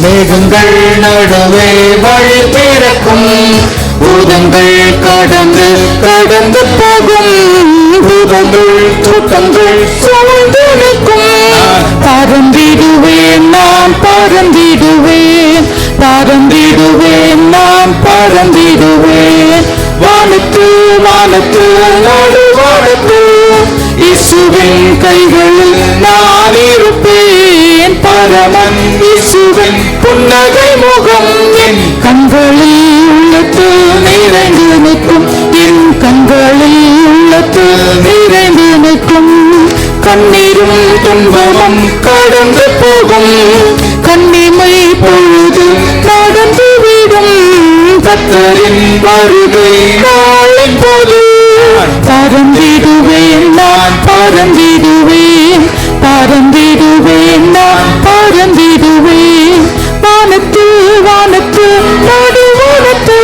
மேகங்கள் நடுவே வழி பிறக்கும், பூதங்கள் கடந்து கடந்து போகும், பூதங்கள் கூட்டங்கள் சூழ்ந்து நிற்கும். பறந்திடுவேன் நான் பறந்திடுவேன், பறந்திடுவேன் நான் பறந்திடுவேன். வானத்து வானத்து நடுவானத்து இயேசுவின் கைகளில் நான் இருப்பேன். பரமன் இயேசுவின் புன்னகை முகம் என் கண்களில் உள்ளத்து நிறைந்து நிற்கும், என் கண்களில் உள்ளத்து நிறைந்து நிற்கும். கண்ணீரும் துன்பமும் கடந்து போகும், கண்ணிமை பொழுது நடந்துவிடும். கர்த்தரின் வருகை நாளை போது பறந்திடுவேன் நான் பறந்திடுவேன், பறந்திடுவேன் நான் பறந்திடுவேன். வானத்து வானத்து நடுவானத்து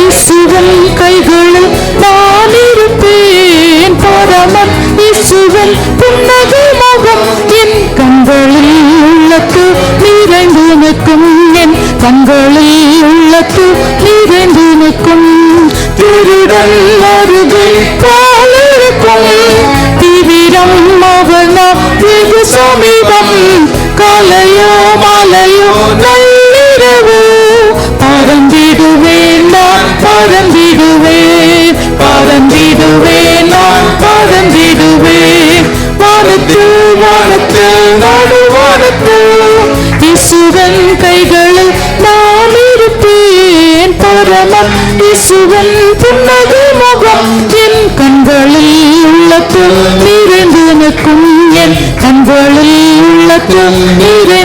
இயேசுவின் கைகளில் நான் இருப்பேன். பரமன் இயேசுவின் புன்னகை முகம் என் கண்களில் உள்ளத்து நிறைந்து நிற்கும், என் கண்களில் உள்ளத்து நிறைந்து நிற்கும். திருடன் அருகே போலிருக்கும், தீவிரம் அவனா வெகு சமீபம். காலையோ மாலையோ நள்ளிரவு பறந்திடுவேன் நான் பறந்திடுவேன், பறந்திடுவேன் நான் பறந்திடுவேன். வானத்து வானத்து நடுவானத்து இயேசுவின் கைகளில் நான் இருப்பேன். பரமன் இயேசுவின் புன்னகை முகம் என் கண்களில் உள்ளத்து நிறைந்து நிற்கும், என் கண்களில் உள்ளத்து நிறைந்து